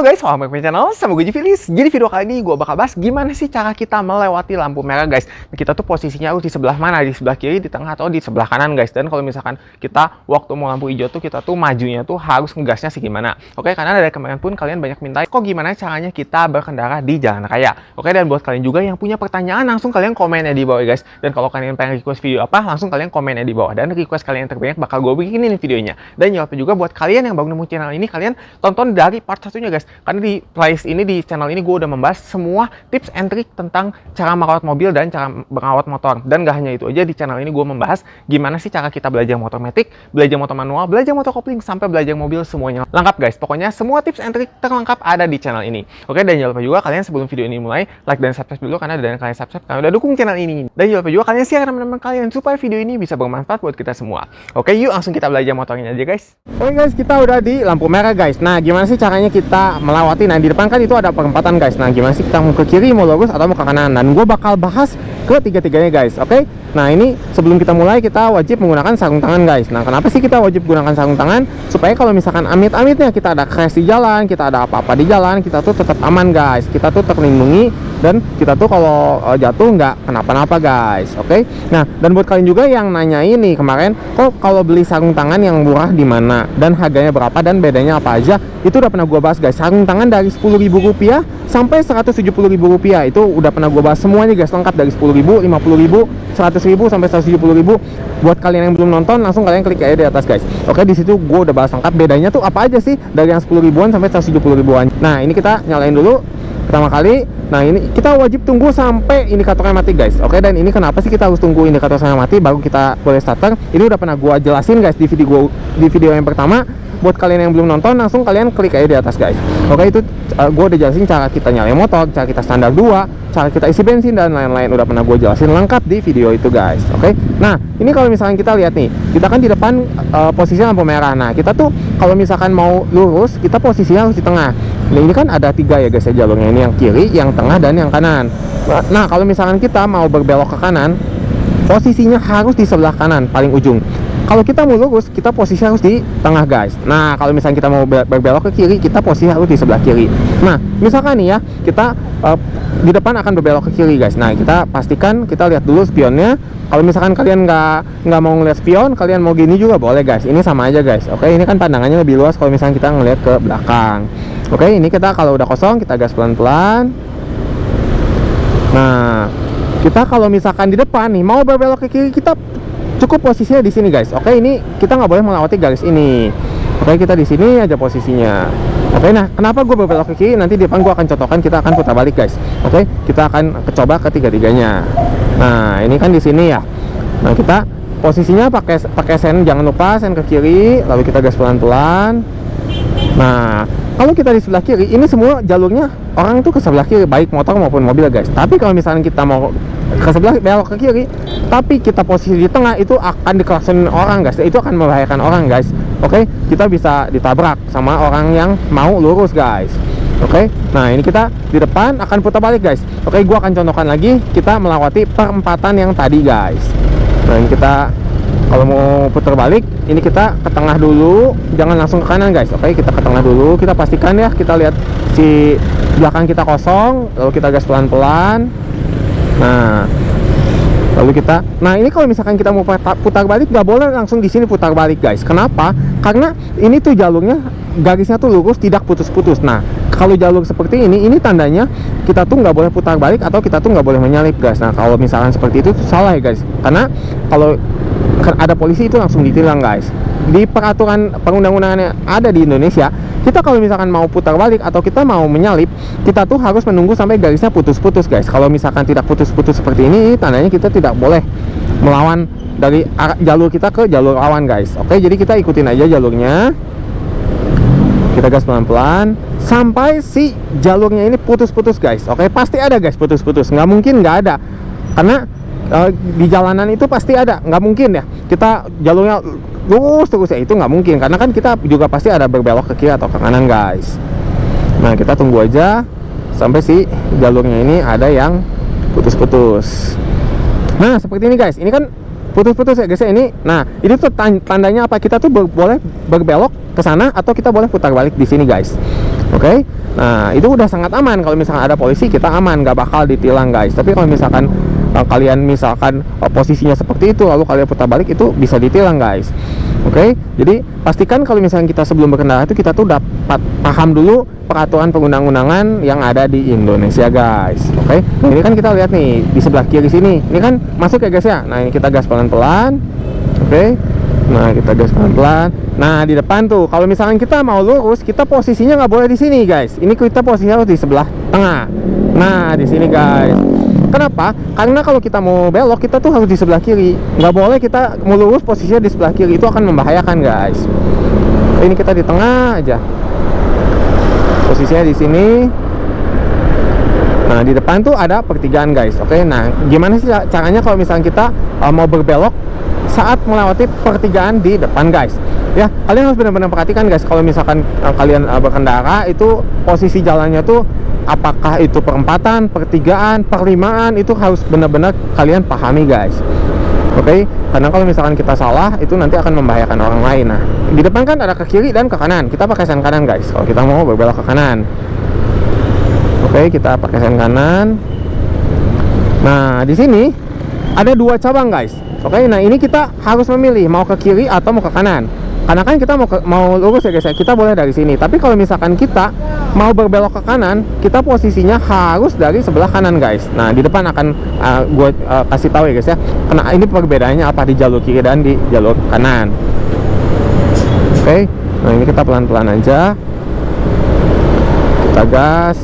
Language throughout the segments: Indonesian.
Halo guys, selamat datang di channel sama gue Jivilis. Jadi video kali ini gue bakal bahas gimana sih cara kita melewati lampu merah guys. Kita tuh posisinya harus di sebelah mana, di sebelah kiri, di tengah, atau di sebelah kanan guys. Dan kalau misalkan kita waktu mau lampu hijau tuh kita tuh majunya tuh harus ngegasnya sih gimana. Oke, karena dari kemarin pun kalian banyak minta kok gimana caranya kita berkendara di jalan raya. Oke, dan buat kalian juga yang punya pertanyaan langsung kalian komennya di bawah guys. Dan kalau kalian pengen request video apa langsung kalian komennya di bawah. Dan request kalian yang terbanyak bakal gue bikinin videonya. Dan jangan lupa juga buat kalian yang baru nemu channel ini kalian tonton dari part satunya guys. Karena di playlist ini, di channel ini gue udah membahas semua tips and trick tentang cara merawat mobil dan cara merawat motor. Dan gak hanya itu aja, di channel ini gue membahas gimana sih cara kita belajar motor matic, belajar motor manual, belajar motor kopling, sampai belajar mobil, semuanya lengkap guys. Pokoknya semua tips and trick terlengkap ada di channel ini. Oke, dan jangan lupa juga kalian sebelum video ini mulai like dan subscribe dulu, karena dengan kalian subscribe kalian udah dukung channel ini. Dan jangan lupa juga kalian share ke teman-teman kalian supaya video ini bisa bermanfaat buat kita semua. Oke, yuk langsung kita belajar motornya aja guys. Oke guys, kita udah di lampu merah guys. Nah, gimana sih caranya kita melewati? Nah, di depan kan itu ada perempatan guys. Nah, gimana sih kita mau ke kiri, mau lurus, atau mau ke kanan? Dan gue bakal bahas ketiga-tiganya guys. Oke. Nah, ini sebelum kita mulai kita wajib menggunakan sarung tangan guys. Nah, kenapa sih kita wajib gunakan sarung tangan? Supaya kalau misalkan amit-amitnya kita ada crash di jalan, kita ada apa-apa di jalan, kita tuh tetap aman guys. Kita tuh terlindungi dan kita tuh kalau jatuh nggak kenapa-napa guys. Oke. Nah, dan buat kalian juga yang nanya ini kemarin, kok kalau beli sarung tangan yang murah di mana dan harganya berapa dan bedanya apa aja? Itu udah pernah gue bahas guys. Sarung tangan dari Rp10.000 sampai Rp170.000 itu udah pernah gue bahas semuanya guys, lengkap dari Rp10.000, Rp50.000, Rp100.000 sampai Rp170.000. Buat kalian yang belum nonton langsung kalian klik aja di atas guys. Oke, di situ gue udah bahas lengkap bedanya tuh apa aja sih dari yang 10.000-an sampai 170.000-an. Nah, ini kita nyalain dulu pertama kali. Nah, ini kita wajib tunggu sampai indikatornya mati guys. Oke, dan ini kenapa sih kita harus tunggu indikatornya mati baru kita boleh starter? Ini udah pernah gue jelasin guys di video yang pertama. Buat kalian yang belum nonton langsung kalian klik aja di atas guys. Oke, itu gue udah jelasin cara kita nyalain motor, cara kita standar 2, cara kita isi bensin dan lain-lain, udah pernah gue jelasin lengkap di video itu guys. Oke. Nah, ini kalau misalkan kita lihat nih, kita kan di depan posisinya lampu merah. Nah, kita tuh kalau misalkan mau lurus, kita posisinya harus di tengah. Nah, ini kan ada 3 ya guys ya jalurnya, ini yang kiri, yang tengah, dan yang kanan. Nah, kalau misalkan kita mau berbelok ke kanan, posisinya harus di sebelah kanan paling ujung. Kalau kita mau lurus, kita posisi harus di tengah guys. Nah, kalau misalnya kita mau berbelok ke kiri, kita posisi harus di sebelah kiri. Nah, misalkan nih ya, kita di depan akan berbelok ke kiri guys. Nah, kita pastikan kita lihat dulu spionnya. Kalau misalkan kalian nggak mau ngeliat spion, kalian mau gini juga boleh guys. Ini sama aja guys. Oke, ini kan pandangannya lebih luas kalau misalnya kita ngeliat ke belakang. Oke, ini kita kalau udah kosong, kita gas pelan-pelan. Nah, kita kalau misalkan di depan nih mau berbelok ke kiri, kita cukup posisinya di sini guys. Oke, ini kita nggak boleh melewati garis ini. Oke, kita di sini aja posisinya. Oke, nah kenapa gue berbelok ke kiri? Nanti di depan gue akan contohkan, kita akan putar balik guys. Oke, kita akan coba ketiga-tiganya. Nah, ini kan di sini ya. Nah, kita posisinya pakai sen, jangan lupa sen ke kiri, lalu kita gas pelan-pelan. Nah, kalau kita di sebelah kiri, ini semua jalurnya orang itu ke sebelah kiri, baik motor maupun mobil guys. Tapi kalau misalnya kita mau ke sebelah belok ke kiri, tapi kita posisi di tengah, itu akan diklaksonin orang guys. Itu akan membahayakan orang guys. Oke, kita bisa ditabrak sama orang yang mau lurus guys. Oke, nah ini kita di depan akan putar balik guys. Oke, gua akan contohkan lagi, kita melewati perempatan yang tadi guys. Nah, ini kita kalau mau putar balik, ini kita ke tengah dulu, jangan langsung ke kanan guys. Oke, kita ke tengah dulu, kita pastikan ya, kita lihat si belakang kita kosong, lalu kita gas pelan-pelan. Nah, lalu kita, nah ini kalau misalkan kita mau putar balik, nggak boleh langsung di sini putar balik guys. Kenapa? Karena ini tuh jalurnya, garisnya tuh lurus, tidak putus-putus. Nah, kalau jalur seperti ini tandanya kita tuh nggak boleh putar balik atau kita tuh nggak boleh menyalip guys. Nah, kalau misalkan seperti itu tuh salah ya guys. Karena kalau ada polisi itu langsung ditilang guys. Di peraturan perundang-undangan yang ada di Indonesia, kita kalau misalkan mau putar balik atau kita mau menyalip, kita tuh harus menunggu sampai garisnya putus-putus guys. Kalau misalkan tidak putus-putus seperti ini, tandanya kita tidak boleh melawan dari jalur kita ke jalur lawan guys. Oke, jadi kita ikutin aja jalurnya. Kita gas pelan-pelan sampai si jalurnya ini putus-putus guys. Oke, pasti ada guys putus-putus. Nggak mungkin nggak ada. Karena di jalanan itu pasti ada. Nggak mungkin ya kita jalurnya lurus terus ya, itu nggak mungkin. Karena kan kita juga pasti ada berbelok ke kiri atau ke kanan guys. Nah, kita tunggu aja sampai si jalurnya ini ada yang putus-putus. Nah, seperti ini guys. Ini kan putus-putus ya guys ya ini. Nah, ini tuh tandanya apa? Kita tuh boleh berbelok ke sana atau kita boleh putar balik di sini guys. Oke, nah itu udah sangat aman. Kalau misalkan ada polisi, kita aman, nggak bakal ditilang guys. Tapi kalau misalkan kalian misalkan posisinya seperti itu, lalu kalian putar balik, itu bisa ditilang guys. Oke, jadi pastikan kalau misalkan kita sebelum berkendara itu kita tuh dapat paham dulu peraturan perundang-undangan yang ada di Indonesia guys. Oke, nah ini kan kita lihat nih di sebelah kiri sini, ini kan masuk ya guys ya. Nah ini kita gas pelan-pelan. Oke, nah kita gas pelan-pelan. Nah di depan tuh kalau misalkan kita mau lurus, kita posisinya nggak boleh di sini guys. Ini kita posisinya harus di sebelah tengah. Nah di sini guys. Kenapa? Karena kalau kita mau belok, kita tuh harus di sebelah kiri. Nggak boleh kita mau lurus posisinya di sebelah kiri, itu akan membahayakan guys. Ini kita di tengah aja. Posisinya di sini. Nah di depan tuh ada pertigaan guys. Oke, nah gimana sih caranya kalau misalnya kita mau berbelok saat melewati pertigaan di depan guys? Ya, kalian harus benar-benar perhatikan guys. Kalau misalkan kalian berkendara, itu posisi jalannya tuh apakah itu perempatan, pertigaan, perlimaan, itu harus benar-benar kalian pahami guys. Oke, karena kalau misalkan kita salah, itu nanti akan membahayakan orang lain. Nah di depan kan ada ke kiri dan ke kanan, kita pakai sen kanan guys kalau kita mau berbelok ke kanan. Oke, kita pakai sen kanan. Nah di sini ada dua cabang guys. Oke, nah ini kita harus memilih mau ke kiri atau mau ke kanan. Karena kan kita mau lurus ya guys ya, kita boleh dari sini. Tapi kalau misalkan kita mau berbelok ke kanan, kita posisinya harus dari sebelah kanan guys. Nah di depan akan gue kasih tahu ya guys ya, karena ini perbedaannya apa di jalur kiri dan di jalur kanan. Oke, nah ini kita pelan-pelan aja, kita gas.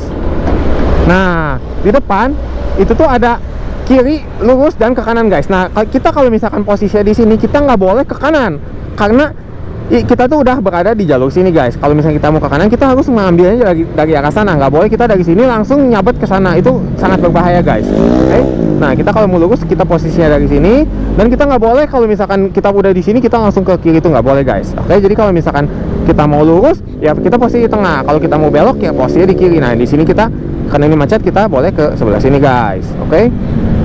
Nah di depan itu tuh ada kiri lurus dan ke kanan guys. Nah kita kalau misalkan posisinya di sini, kita nggak boleh ke kanan karena kita tuh udah berada di jalur sini guys. Kalau misalnya kita mau ke kanan, kita harus mengambilnya dari arah sana. Nggak boleh kita dari sini langsung nyabet ke sana, itu sangat berbahaya guys. Oke, nah kita kalau mau lurus, kita posisinya dari sini, dan kita nggak boleh kalau misalkan kita udah di sini kita langsung ke kiri, itu nggak boleh guys. Oke, jadi kalau misalkan kita mau lurus, ya kita posisi di tengah. Kalau kita mau belok, ya posisinya di kiri. Nah di sini kita, karena ini macet, kita boleh ke sebelah sini guys. Oke,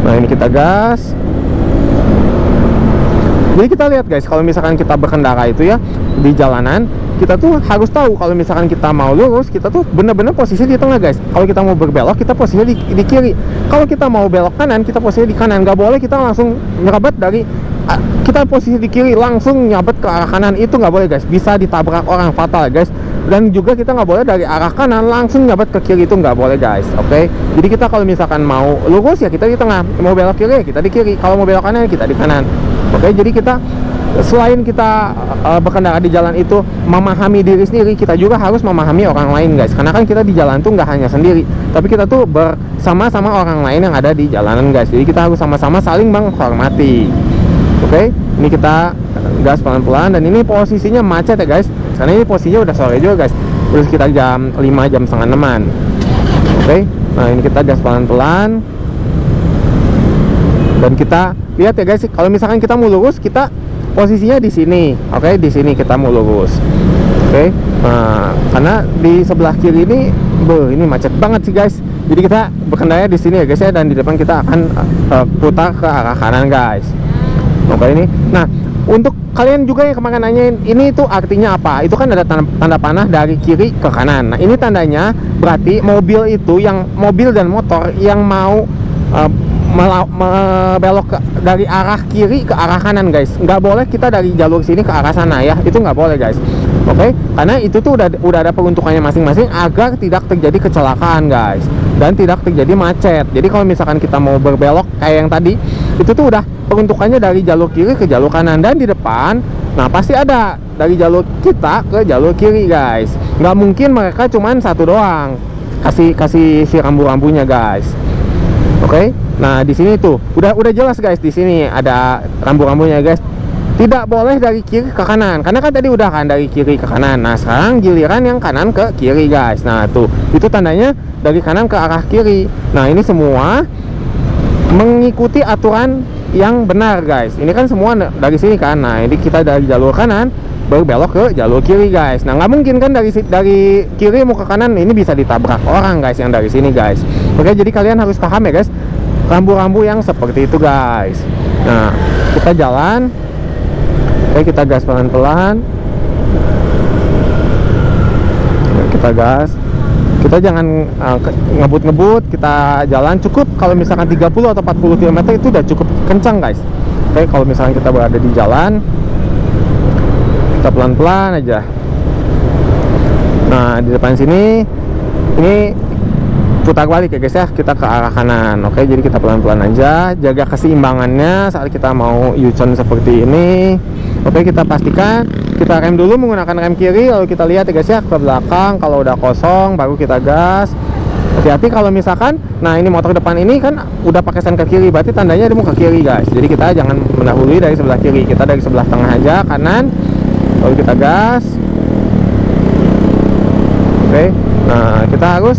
nah ini kita gas. Jadi kita lihat guys, kalau misalkan kita berkendara itu ya di jalanan, kita tuh harus tahu kalau misalkan kita mau lurus, kita tuh bener-bener posisi di tengah guys. Kalau kita mau berbelok, kita posisinya di kiri. Kalau kita mau belok kanan, kita posisinya di kanan. Nggak boleh kita langsung nyerabet dari kita posisi di kiri langsung nyabet ke arah kanan, itu nggak boleh guys. Bisa ditabrak orang, fatal guys. Dan juga kita nggak boleh dari arah kanan langsung nyabet ke kiri, itu nggak boleh guys. Oke, jadi kita kalau misalkan mau lurus ya kita di tengah, mau belok kiri ya kita di kiri, kalau mau belok kanan ya kita di kanan. Oke, jadi kita selain kita berkendara di jalan itu memahami diri sendiri, kita juga harus memahami orang lain guys. Karena kan kita di jalan tuh nggak hanya sendiri, tapi kita tuh bersama-sama orang lain yang ada di jalanan guys. Jadi kita harus sama-sama saling menghormati. Oke, ini kita gas pelan-pelan, dan ini posisinya macet ya guys. Karena ini posisinya udah sore juga guys, udah sekitar jam 5, jam setengah 6-an. Oke, nah ini kita gas pelan-pelan, dan kita lihat ya guys, kalau misalkan kita mau lurus, kita posisinya di sini. Oke, di sini kita mau lurus. Oke, nah karena di sebelah kiri ini macet banget sih guys. Jadi kita berkendara di sini ya guys ya, dan di depan kita akan putar ke arah kanan guys. Oke, ini. Nah, untuk kalian juga yang kemarin nanyain, ini tuh artinya apa? Itu kan ada tanda panah dari kiri ke kanan. Nah, ini tandanya berarti mobil itu, yang mobil dan motor yang mau belok dari arah kiri ke arah kanan guys. Nggak boleh kita dari jalur sini ke arah sana ya, itu nggak boleh guys. Oke, karena itu tuh udah ada peruntukannya masing-masing agar tidak terjadi kecelakaan guys, dan tidak terjadi macet. Jadi kalau misalkan kita mau berbelok kayak yang tadi, itu tuh udah peruntukannya dari jalur kiri ke jalur kanan, dan di depan nah pasti ada dari jalur kita ke jalur kiri guys. Nggak mungkin mereka cuman satu doang kasih si rambu-rambunya guys. Oke, nah di sini tuh udah jelas guys, di sini ada rambu-rambunya guys. Tidak boleh dari kiri ke kanan, karena kan tadi udah kan dari kiri ke kanan. Nah sekarang giliran yang kanan ke kiri guys. Nah tuh, itu tandanya dari kanan ke arah kiri. Nah ini semua mengikuti aturan yang benar guys. Ini kan semua dari sini kan. Nah ini kita dari jalur kanan berbelok ke jalur kiri guys. Nah nggak mungkin kan dari kiri mau ke kanan, ini bisa ditabrak orang guys yang dari sini guys. Oke, jadi kalian harus paham ya guys, rambu-rambu yang seperti itu guys. Nah kita jalan. Oke, kita gas pelan-pelan. Kita gas. Kita jangan ngebut-ngebut, kita jalan cukup kalau misalkan 30 atau 40 km itu udah cukup kencang guys. Oke, kalau misalkan kita berada di jalan, kita pelan-pelan aja. Nah, di depan sini ini putar balik ya guys ya, kita ke arah kanan. Oke, jadi kita pelan-pelan aja, jaga keseimbangannya saat kita mau U-turn seperti ini. Oke, kita pastikan kita rem dulu menggunakan rem kiri, lalu kita lihat ya guys ya ke belakang. Kalau udah kosong baru kita gas. Hati-hati kalau misalkan, nah ini motor depan ini kan udah pakai sen ke kiri, berarti tandanya dia mau ke kiri guys. Jadi kita jangan mendahului dari sebelah kiri, kita dari sebelah tengah aja, kanan, lalu kita gas. Oke, nah kita harus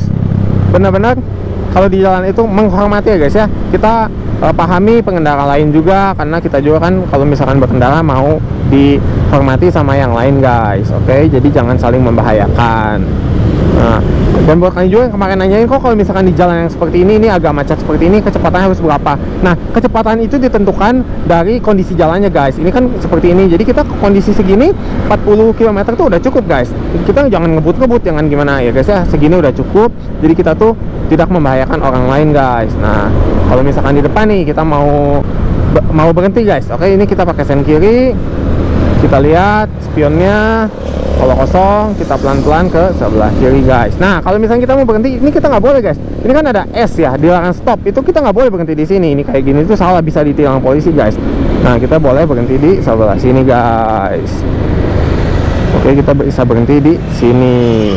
benar-benar kalau di jalan itu menghormati ya guys ya. Kita pahami pengendara lain juga, karena kita juga kan kalau misalkan berkendara mau dihormati sama yang lain guys. Oke, jadi jangan saling membahayakan. Nah, dan buat kalian juga yang kemarin nanyain kok kalau misalkan di jalan yang seperti ini agak macet seperti ini, kecepatannya harus berapa? Nah, kecepatan itu ditentukan dari kondisi jalannya guys. Ini kan seperti ini, jadi kita kondisi segini 40 km tuh udah cukup guys. Kita jangan ngebut-ngebut, jangan gimana ya guys ya, segini udah cukup. Jadi kita tuh tidak membahayakan orang lain guys. Nah, kalau misalkan di depan nih kita mau berhenti guys. Oke, ini kita pakai sen kiri, kita lihat spionnya. Kalau kosong, kita pelan-pelan ke sebelah kiri guys. Nah, kalau misalnya kita mau berhenti, ini kita nggak boleh guys. Ini kan ada S ya, dilarang stop. Itu kita nggak boleh berhenti di sini. Ini kayak gini itu salah, bisa ditilang polisi guys. Nah, kita boleh berhenti di sebelah sini guys. Oke, kita bisa berhenti di sini.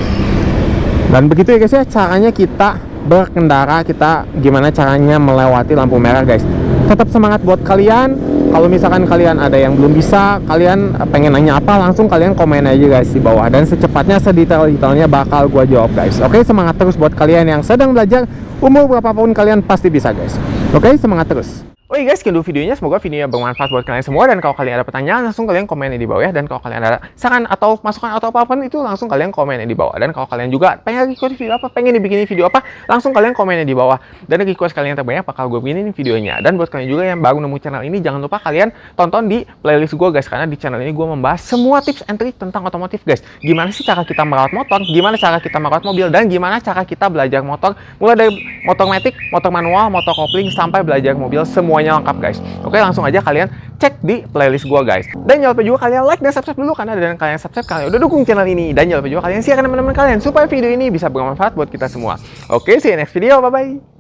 Dan begitu ya guys ya, caranya kita berkendara, kita gimana caranya melewati lampu merah guys. Tetap semangat buat kalian. Kalau misalkan kalian ada yang belum bisa, kalian pengen nanya apa, langsung kalian komen aja guys di bawah. Dan secepatnya, sedetail-detailnya bakal gua jawab guys. Oke, semangat terus buat kalian yang sedang belajar. Umur berapapun kalian pasti bisa guys. Oke, semangat terus. Oke guys, sekian dulu videonya. Semoga videonya bermanfaat buat kalian semua. Dan kalau kalian ada pertanyaan, langsung kalian komen di bawah ya. Dan kalau kalian ada saran atau masukan atau apapun itu, langsung kalian komen di bawah. Dan kalau kalian juga pengen request video apa, pengen dibikinin video apa, langsung kalian komen di bawah. Dan request kalian terbanyak bakal gue bikinin videonya. Dan buat kalian juga yang baru nemu channel ini, jangan lupa kalian tonton di playlist gue guys. Karena di channel ini gue membahas semua tips and trick tentang otomotif guys. Gimana sih cara kita merawat motor, gimana cara kita merawat mobil, dan gimana cara kita belajar motor. Mulai dari motor matic, motor manual, motor kopling, sampai belajar mobil, semuanya lengkap guys. Oke, langsung aja kalian cek di playlist gua guys. Dan jangan lupa juga kalian like dan subscribe dulu, karena dengan kalian subscribe kalian udah dukung channel ini. Dan jangan lupa juga kalian share ke teman-teman kalian supaya video ini bisa bermanfaat buat kita semua. Oke, see you next video, bye bye.